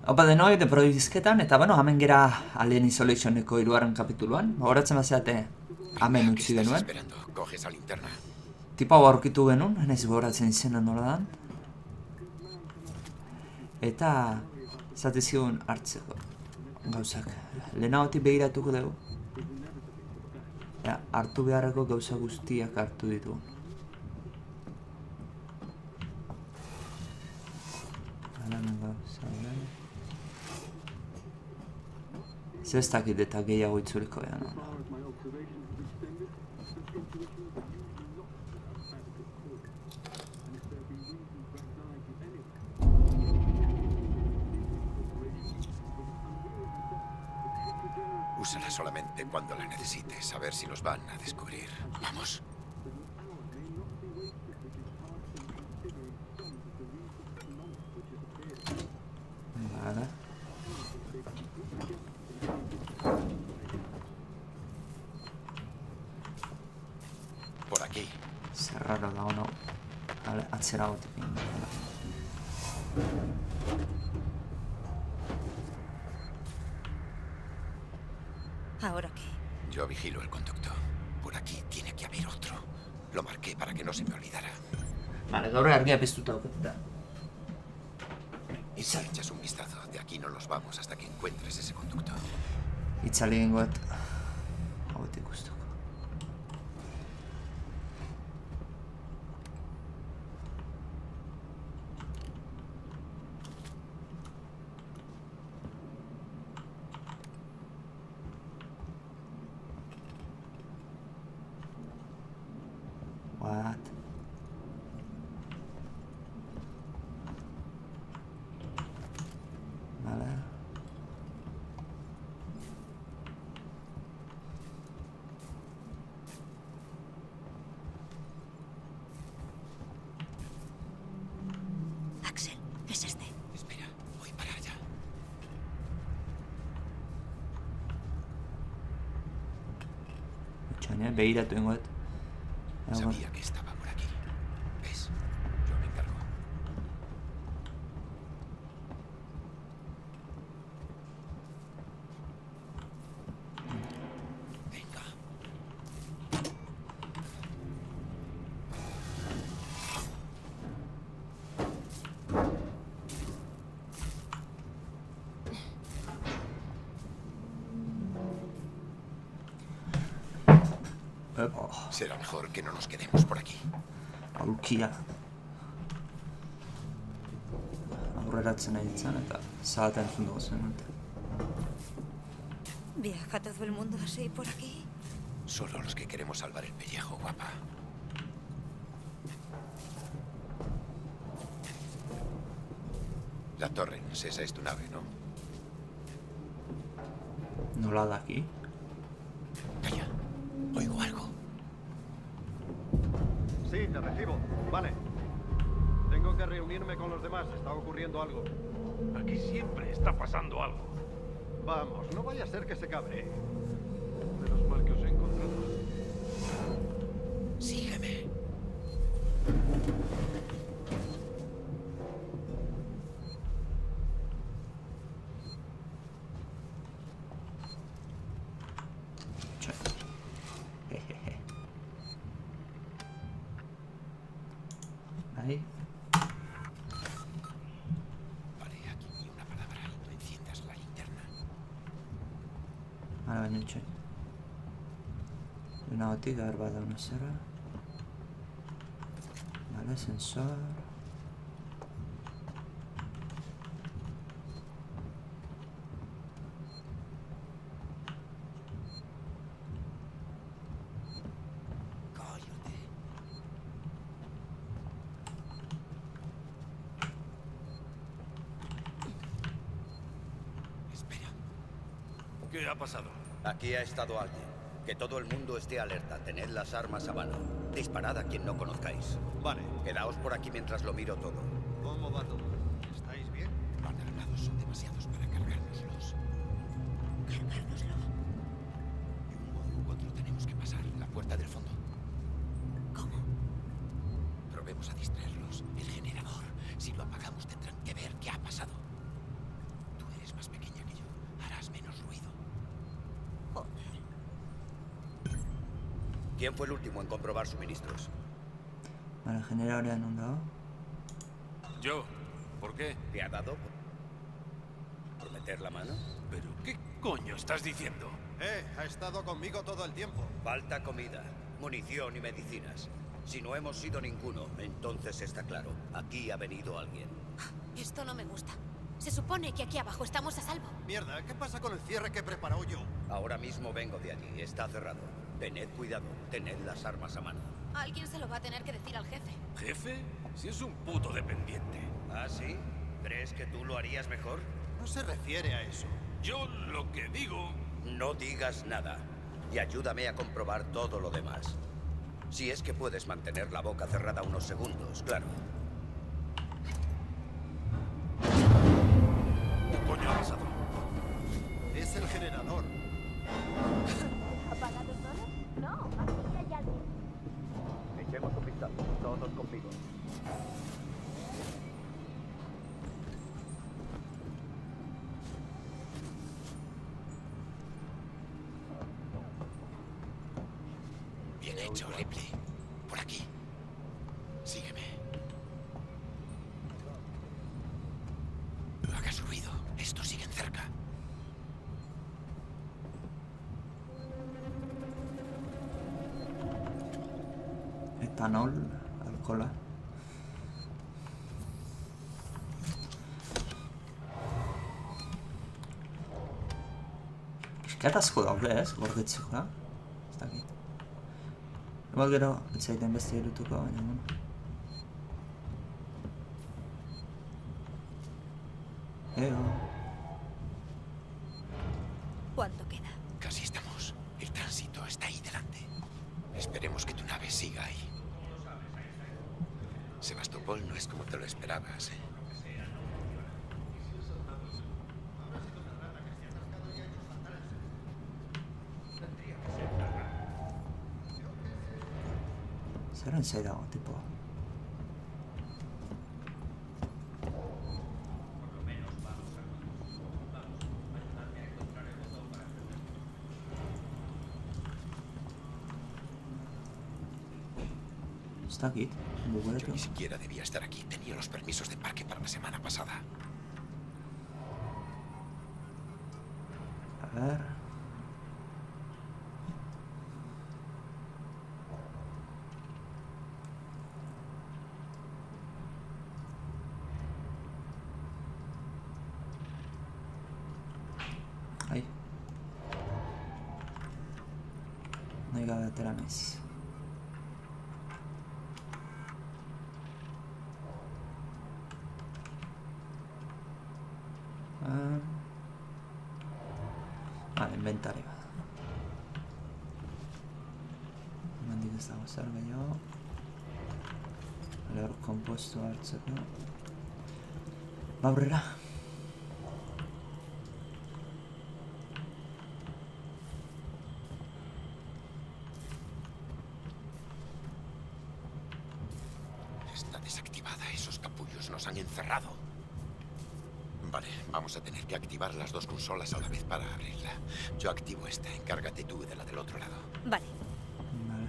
Opa denoi, deproizketan, eta bueno, hemen gera Alien Isolationeko 3. kapituluan. Horatzen bazeate, hemen utzi genuen. Tipa hau aurkitu genuen, naiz gogoratzen izena nola dan. Eta, zatizkigun hartzeko gauzak. Lehenagotik begiratuko dugu. Ja, hartu beharreko gauza guztiak hartu ditugu. Ez dakit eta gehiago itzuliko ean. Úsala solamente cuando la necesites, a ver si los van a descubrir. Vamos. Vale. Por aquí. Cerrarlo da uno. Vale, atzera gotik. ¿Ahora qué? Yo vigilo el conducto. Por aquí tiene que haber otro. Lo marqué para que no se me olvidara. Vale, gaur argia piztuta daukateta. Y si echas un vistazo, de aquí no los vamos hasta que encuentres ese conducto. Itzali egingoet. Hauetik guztuko. What? Vale. Axel, es este. Espera, voy para allá. Itxaina, behiratu egingoet. Sabía que estaba por aquí. ¿Ves? Yo me encargo. Venga. Será mejor que no nos quedemos por aquí. Aulkia. Aurreratzen nahi ditzen eta zabaten entzun dugu zen. ¿Viaja todo el mundo así por aquí? Solo los que queremos salvar el pellejo, guapa. La Torrens, esa es tu nave, ¿no? Nola daki? Calla. Oigo algo. Sí, te recibo. Vale. Tengo que reunirme con los demás. Está ocurriendo algo. Aquí siempre está pasando algo. Vamos, no vaya a ser que se cabree. Menos mal que os he encontrado. Sígueme. Ahí. Vale, aquí ni una palabra. No enciendas la linterna. Hala baino itxoin. Lehenagotik gaur bada una zerra. Vale, sensor. Cállate. Espera. ¿Qué ha pasado? Aquí ha estado alguien. Que todo el mundo esté alerta. Tened las armas a mano. Disparad a quien no conozcáis. Vale. Quedaos por aquí mientras lo miro todo. ¿Cómo va todo? ¿Estáis bien? Van armados, son demasiados para cargárnoslos. Cargárnoslo. De un modo u otro tenemos que pasar la puerta del fondo. ¿Cómo? Probemos a distraerlos. El generador. Si lo apagamos tendrán que ver qué ha pasado. Tú ¿Quién fue el último en comprobar suministros? Vale, generador en un lado. Yo. ¿Por qué? ¿Te ha dado por meter la mano? ¿Pero qué coño estás diciendo? Ha estado conmigo todo el tiempo. Falta comida, munición y medicinas. Si no hemos sido ninguno, entonces está claro. Aquí ha venido alguien. Esto no me gusta. Se supone que aquí abajo estamos a salvo. Mierda, ¿qué pasa con el cierre que he preparado yo? Ahora mismo vengo de allí. Está cerrado. Tened cuidado. Tened las armas a mano. Alguien se lo va a tener que decir al jefe. ¿Jefe? Si es un puto dependiente. ¿Ah, sí? ¿Crees que tú lo harías mejor? No se refiere a eso. Yo lo que digo... No digas nada. Y ayúdame a comprobar todo lo demás. Si es que puedes mantener la boca cerrada unos segundos, claro. ¿Qué coño ha pasado? Es el generador. ¿Apagado solo? No, aquí hay alguien. Echemos un vistazo. Todos conmigo. Bien hecho, Ripley. Por aquí. Sígueme. No hagas ruido. Estos siguen cerca. Etanol, alcohol. Sketaszkodom, ez? Gorgıtsuk lan. Está aquí. Igual quiero el de investigar tu cabaña, ¿Cuánto queda? Casi estamos. El tránsito está ahí delante. Esperemos que tu nave siga ahí. Sebastopol no es como te lo esperabas, ¿eh? Sarà inside tipo. Está aquí, muy bueno. Yo ni siquiera debía estar aquí. Tenía los permisos de parque para la semana pasada. A ver. Ahí. No hay veteranes. Inventario. Mandi questa cosa vediamo. Allora composto arzo. Vabbè. Está desactivada. Esos capullos nos han encerrado. Vale, vamos a tener que activar las dos consolas a la vez para abrirla. Yo activo esta, encárgate tú de la del otro lado. Vale. Vale.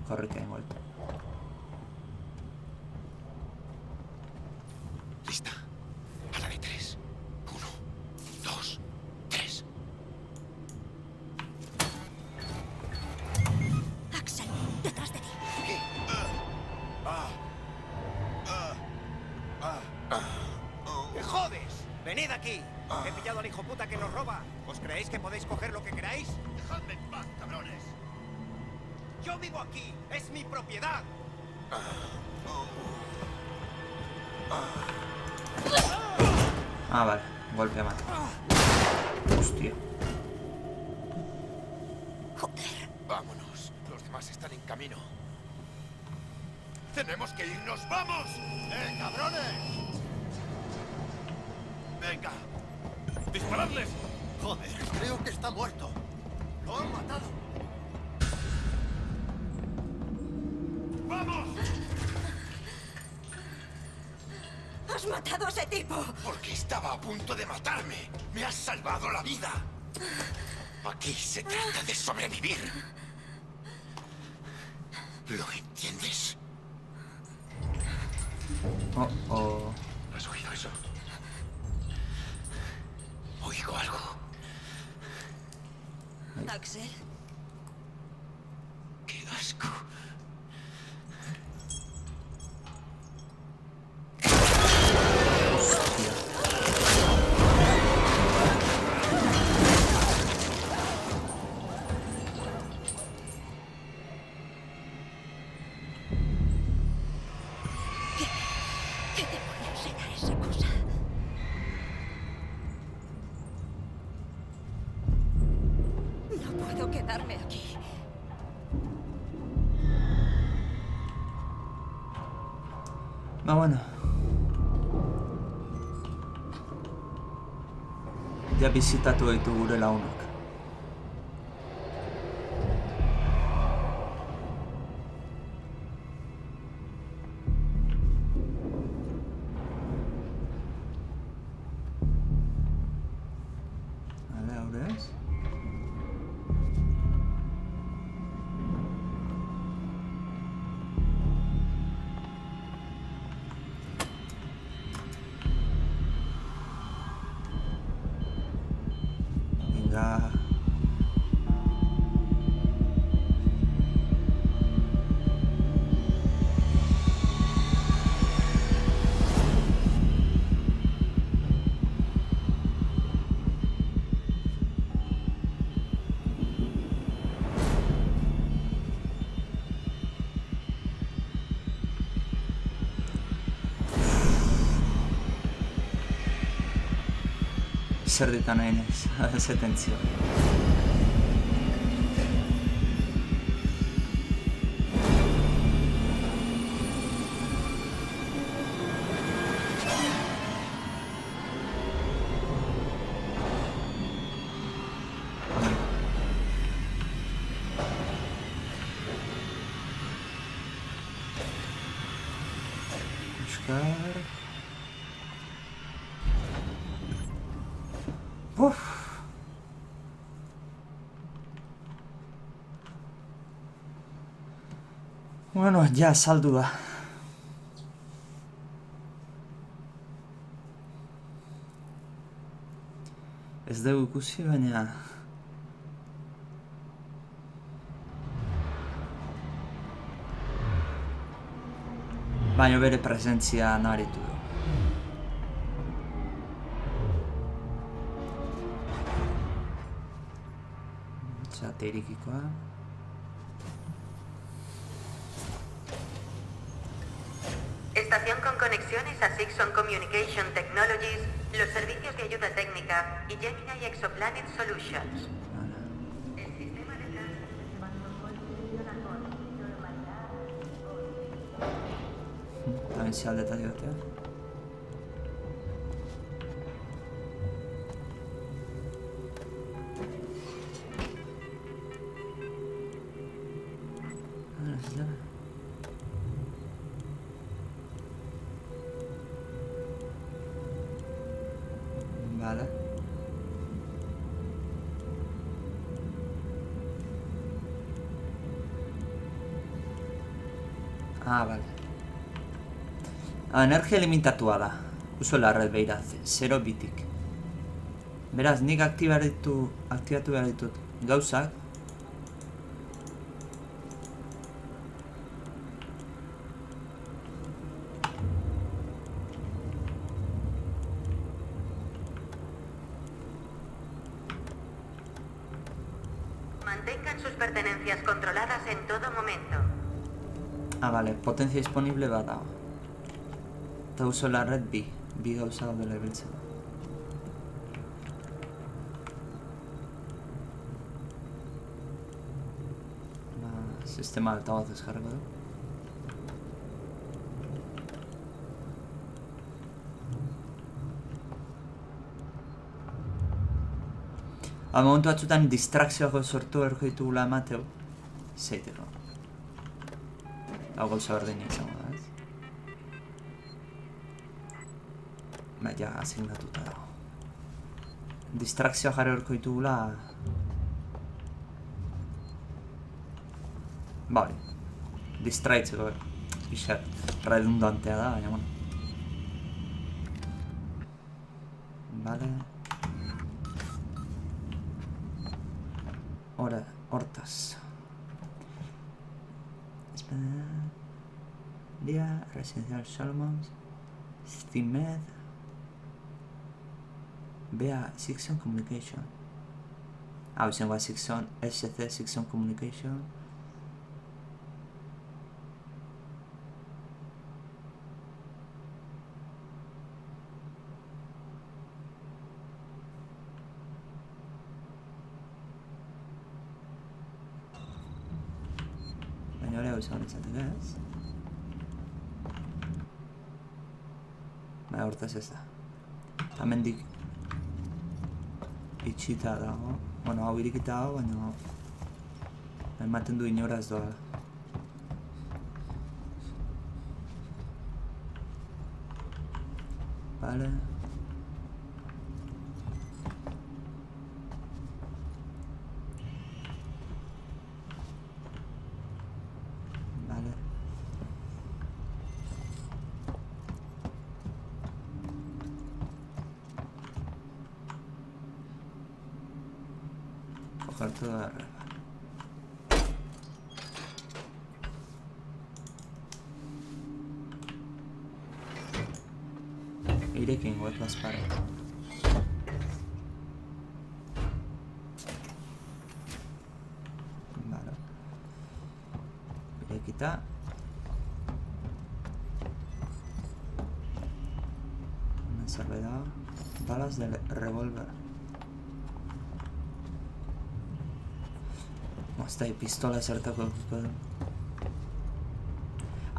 Corre che hai molto. Lista. A la de 3. 1, 2, 3. Axel, detrás de ti. ¿Qué? ¿Qué jodes? ¡Venid aquí! He pillado al hijo puta que nos roba. ¿Os creéis que podéis coger lo que queráis? ¡Dejadme en paz, cabrones! ¡Yo vivo aquí! ¡Es mi propiedad! Ah, vale. Golpe a mano. Hostia. Joder. Vámonos. Los demás están en camino. ¡Tenemos que irnos! ¡Vamos! Cabrones! ¡Venga! ¡Disparadles! Joder, creo que está muerto. Lo han matado. ¡Vamos! Has has matado a ese tipo? Porque estaba a punto de matarme. Me has salvado la vida. Aquí se trata de sobrevivir. ¿Lo entiendes? Oh, oh. ¿Has oído eso? Oigo algo. Axel. ¡Qué asco! ¿Qué demonios era esa cosa? No puedo quedarme aquí. Ma bueno. Ja bisitatu ditu gure lagunak. Vale, ahora es. Venga. Zer ditan nahi nez, ze tentzio. Buscar... Uf. Bueno, ja, saldu da. Ez dugu ikusi, baina... Baina bere presentzia nabaritu du. Satirikikoa. Estación con conexiones a Sixon Communication Technologies, los servicios de ayuda técnica y Gemini Exoplanet Solutions. El sistema de tránsito de control funciona con normalidad hoy. También sea el detalle de Vale. Ah, vale. Energia limitatua da. Uso larret beira, 0 bitik. Beraz, nik aktibatu behar ditut gauzak. Mantengan sus pertenencias controladas en todo momento. Ah, vale, potencia disponible badago. Eta uso larret bi gauza gaudela ibiltzen. Sistema altavoz jarriko du. Momentu batzutan distrakzioak sortu erko ditugula emateu. Zeiteko. Hau gauza berdina izango da, ez? Baina, asignatuta dago. Distrakzioa jarri horko ditugula... Bale. Distraitzeko, pixat, redundantea da, baina, bueno. Vale. Hortaz. Dia, Residencial Solomons, Stimed, Bea, Sixon Communication. Izangoa Sixon, SC, Sixon Communication. Izan ditzateke ez? Baina hortaz ez da. Eta mendik itxita dago. Bueno, hau irikita dago, baina ematen du inora ez doa. Vale. Todo de arriba. Irekin goet bazpare. Vale. Irekita. Una salvedad. Balas del revólver. Oztai, pistola ezertako dut.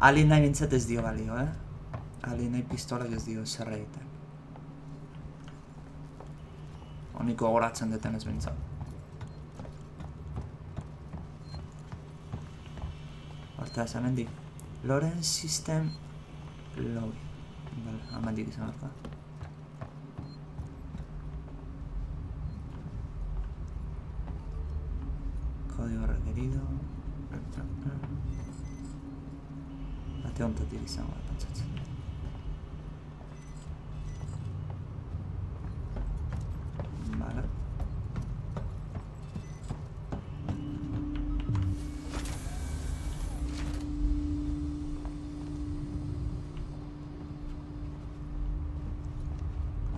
Alien nahi nintzat ez dio balio, Alien nahi pistolak ez dio zer egiten. Honiko goratzen duten ez bintzat. Hortaz, hemendik. Lorentz System Lobby. Vale, hemendik izan horta. Código requerido. Ate hontatik izango da, pentsatzen. Vale.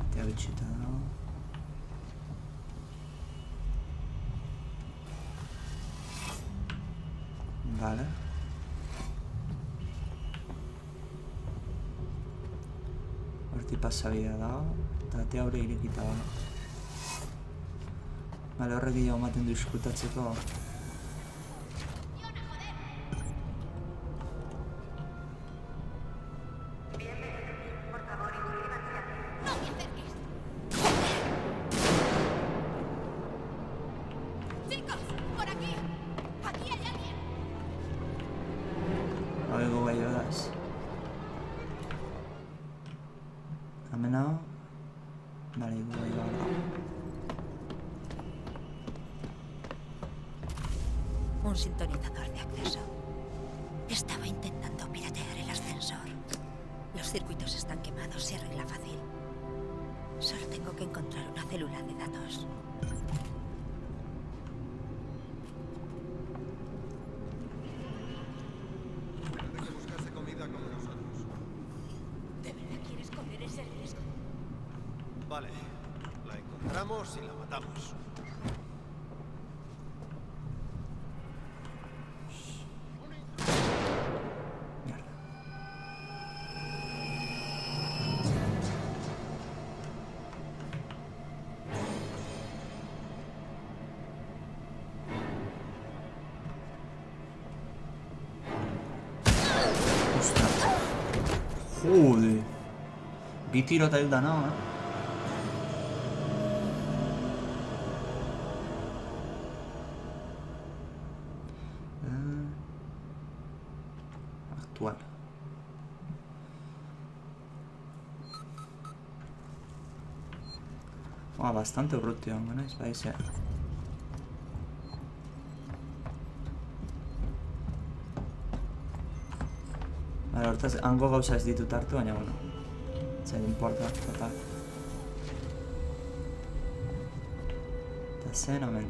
Atea bitxita dago. Vale. Hortik pasabidea dago, eta atea hori irekita dago. Vale, horrek gehiago ematen du iskutatzeko. Oigo baiodas. Amenao. Vale, igual Un sintonizador de acceso. Estaba intentando piratear el ascensor. Los circuitos están quemados, se arregla fácil. Solo tengo que encontrar una célula de datos. ¿De verdad quieres correr ese riesgo? Vale, la encontramos y la matamos. Joder. Bi tiro eta hil da nao, Actual. Bastante urruti egon naiz, bai ze. Hortaz, hango gauza ez ditut hartu, baina, bueno, zer importa, total. Eta zen, omen.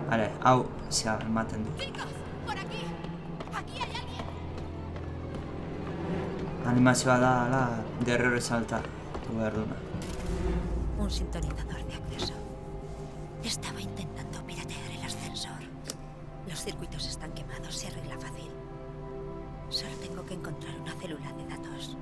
Vale, hau, zea, ematen du. Animazioa da, ala, de errore salta, tu behar duna. Un sintonizador de acceso. Estaba intentando piratear el ascensor. Los circuitos están quemados, se arregla fácil. Solo tengo que encontrar una célula de datos.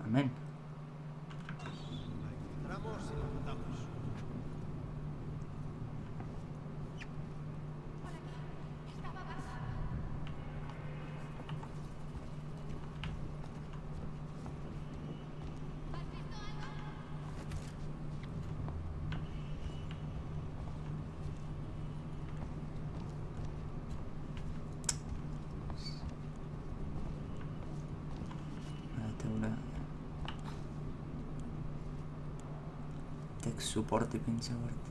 Amén. La encontramos y la matamos. Tech support ipintza barte.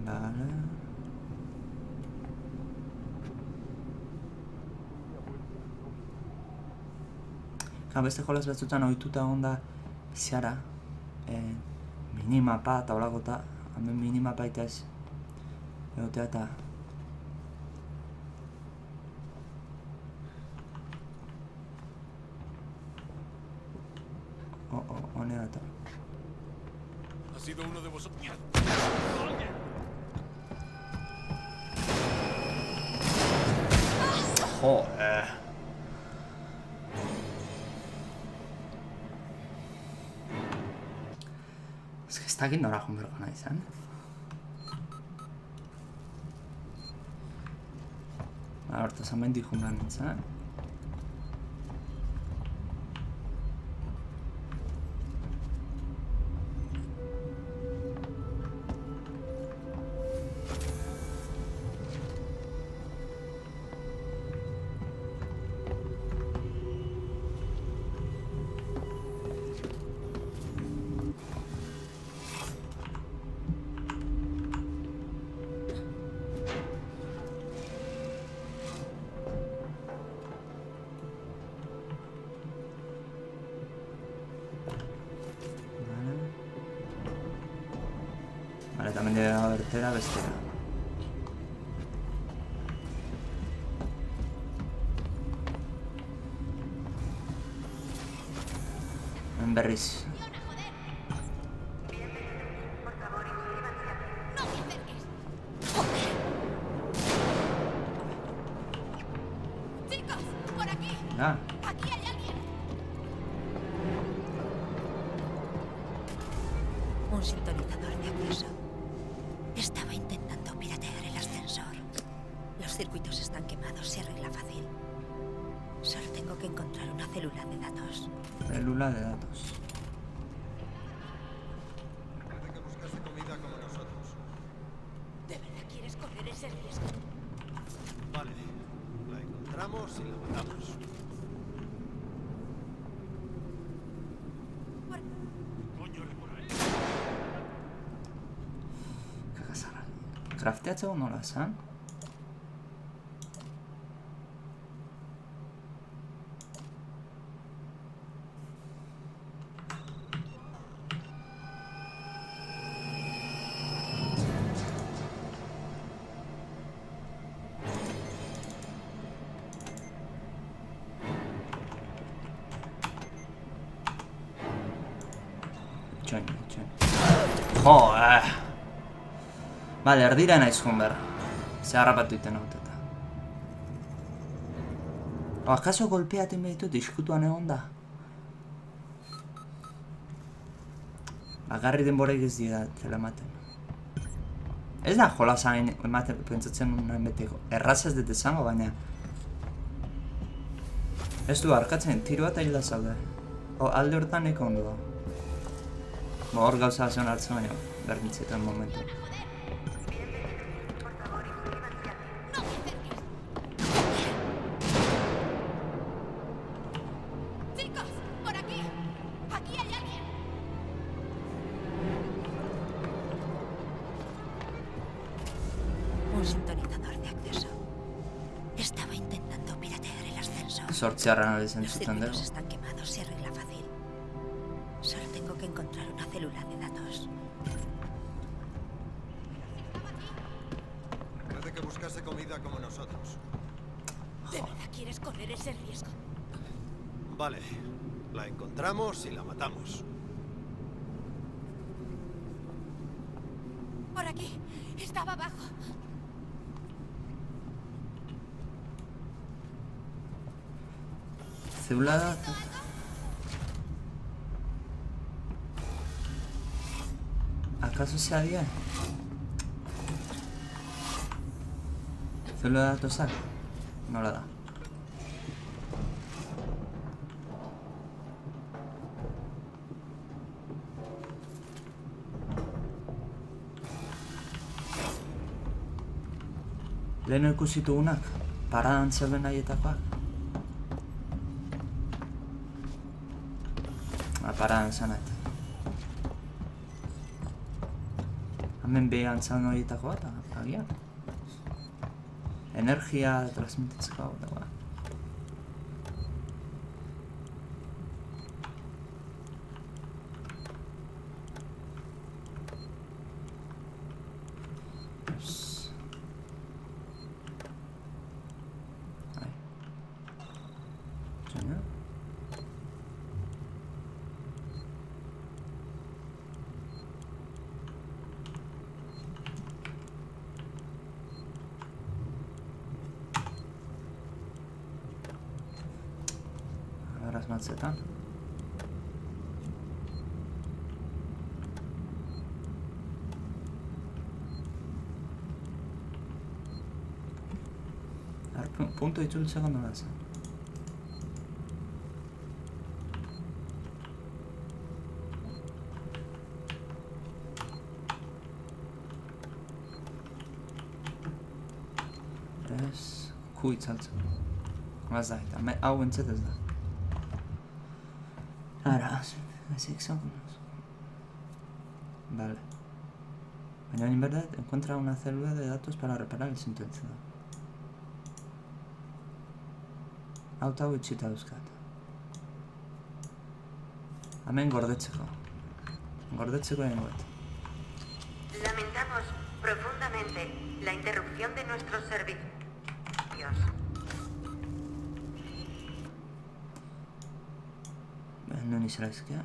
Vale. Beste jolaz batzutan ohituta onda zara minimapa eta holakota, hemen minimapa eta ez egotea eta honera eta Ha sido uno de vosotros. Joder. Ez dakit nora joan berko nahi zen. Hortaz amendik joan behar nintzen. Vale, también debe haber tela bestera. En berriz. Ah. Un sintonizador de acceso. Estaba intentando piratear el ascensor. Los circuitos están quemados, se arregla fácil. Solo tengo que encontrar una célula de datos. Célula de datos. Puede que buscase comida como nosotros. ¿De verdad quieres correr ese riesgo? Vale, la encontramos y la matamos. Kagasara. Crafteatzeko nola zen? Itxoin. Jo, Bale, erdira naiz joan behar. Ze harrapatu iten haut eta. Akaso golpeaten behitut diskutuan egon da? Bagarri denboraik ez dira tela ematen. Ez da jolasa hain ematen pentsatzen nahi beteko. Erraz ez dut esango, baina... Ez du harkatzen, tiro eta hilda zaude. Alde hortan eko ondo da. Hor gauza zen hartzen baina berdintzetan momentu. Chicos, por aquí. Aquí hay alguien. Un sintonizador de acceso. Estaba intentando piratear el ascensor. Sortzearra nahi Los zentzuten dugu. circuitos están quemados, se arregla fácil. Solo tengo que encontrar una célula de datos. Parece que buscase comida como nosotros. ¿De verdad quieres correr ese riesgo? Vale. La encontramos y la matamos. Por aquí. Estaba abajo. Zelula da... ¿Acaso se había? ¿Zelula da tosar? No la da. Leheno ikusitugunak, paradan zeuden nahietakoak. Paradan zanat. Hemen behan zan horietako bat, agian. Energia transmititzeko hau dagoa. Asmatzetan. Punto itzultzeko nola zen. Ez... Ku itzaltzen. Maz da, eta hau entzet ez da. Ahora, así hexágonos. Vale. Mañana en verdad encuentra una célula de datos para reparar el sintonizador. Auto itxita euskat. Hemen gordetzeko. Gordetzeko egin gut. Lamentamos profundamente la interrupción de nuestros servicios. Non izraizkia.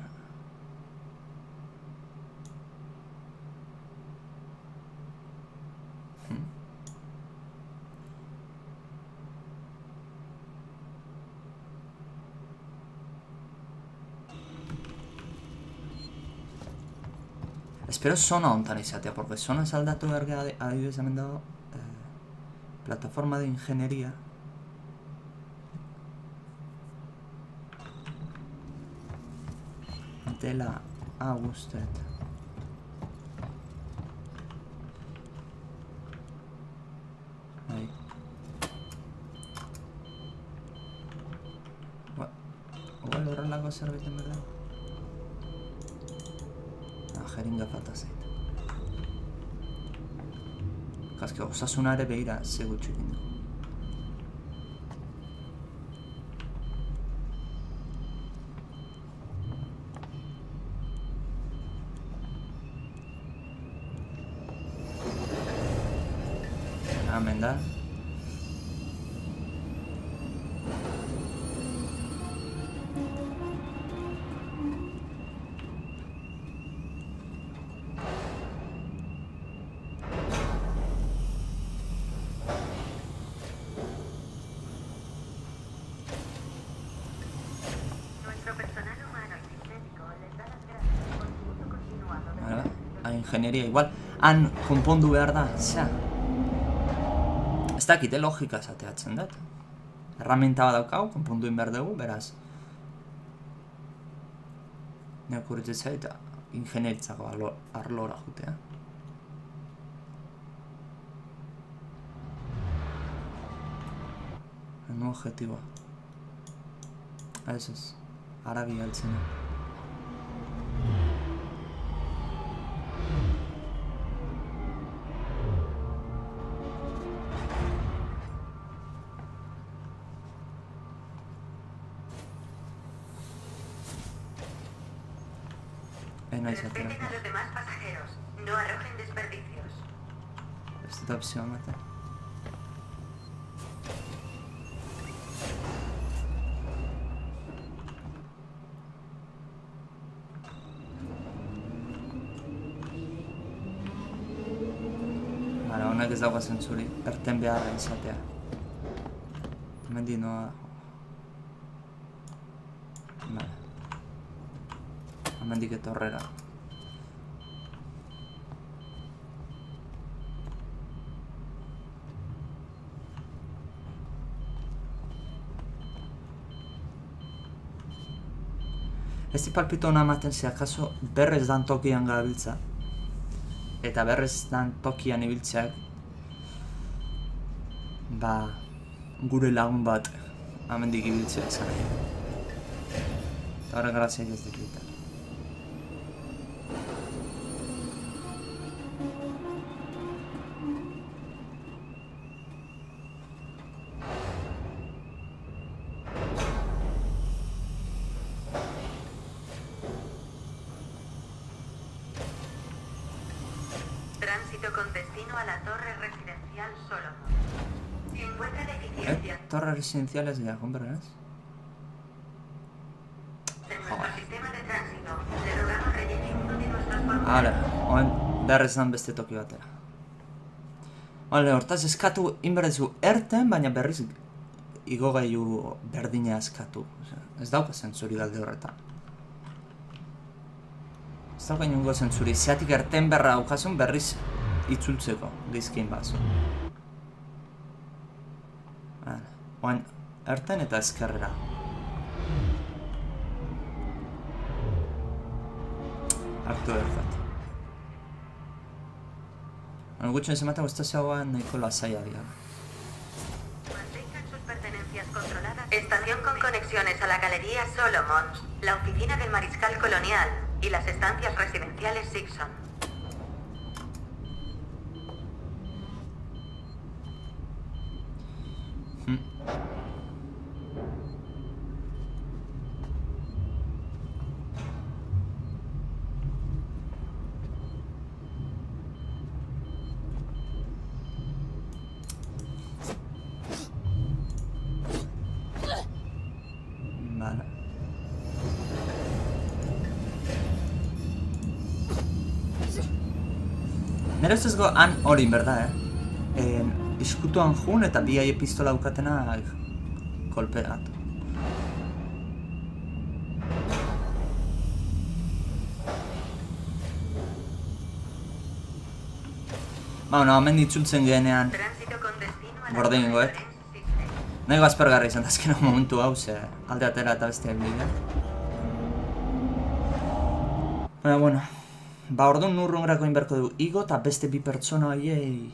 Espero zona hontan izatea, porque zona saldatu bergea adibidez hemen dago plataforma de ingeniería. Dela usted. Ahí. Igual horrelako zerbait en verdad. Jeringa falta zait. Kaske osasuna ere behira ze gutxi egin dugu. Hemen da. ingenieria, igual, han konpondu behar da, zea. Ez dakite logika esateatzen dut. Erraminta bat daukau, konpondu behar dugu, beraz. Neak urritzen zait, ingenieritzako arlora jutea. Enu objetiboa. Ez, aragi galtzen. Respeten a los demás pasajeros. No arrojen desperdicios. Esta opción mata. Vale, honek ez dagoa zentzuri, erten beharra izatea. Hemendi noa... Vale. Hemendik etorrera. Ez palpito hona ematen ze akaso berrez dan tokian gabiltza. Eta berrez dan tokian ibiltzeak ba gure lagun bat amendik ibiltzea ezan. Eta horre graziak ez dikita. Tránsito con destino a la torre residencial Solomon. Si encuentra deficiencias Torre residenciales ya, ¿compras? en nuestro sistema de tránsito, le rogamos rellene uno de nuestros formularios. Hala, oen berrez dan beste toki batera. Vale, hortaz eskatu inberdezu erten, baina berriz igogailu berdina eskatu. Ez dauka zentzuri galde horretan. Ez dauka inungo zentzuri, zeatik erten berra daukasun berriz itzultzeko, gizkin bazu. Vale, oen erten eta ezkerrera. Hartu erfat. Gutxen ez ematen guztazioa nahiko lasaia dira. Mantengan sus pertenencias controladas. Estación con conexiones a la Galería Solomon, la oficina del Mariscal Colonial y las estancias residenciales Sixon. Vale. Nero ez ezgo han hori, berda, Iskutuan jun eta bi aie pistola daukatena kolpeatu. Bueno, hemen itzultzen genean Tránsito con destino a la gorde torre egingoet. Lorenz System. Nahi aspergarri izan dazkena momentu hau, ze alde atera eta beste bidea. Baina, bueno, ba orduan nurrungrako inberko dugu igo eta beste bi pertsona haiei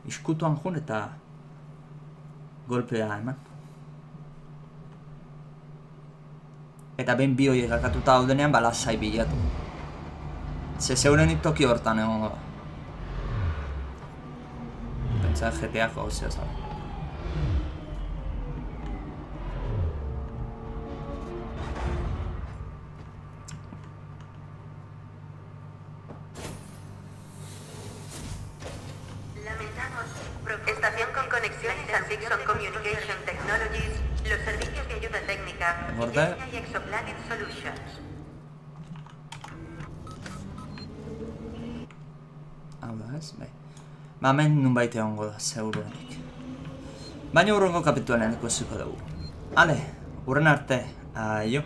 iskutuan jun eta golpea eman. Eta behin bi horiek akatuta daudenean ba lasai bilatu. Ze zeurenik toki hortan egongo da. Pentsa GTA gauzea zabe. Estación con conexiones a Sixon Communication Technologies, los servicios de ayuda técnica y ¿Verdad? Gemini y Exoplanet Solutions. Hau da ez, bai. Ba, hemen nunbait egongo da, seguruenik. Baina urrengo kapitualean ikusiko dugu. Ale, urren arte, aio.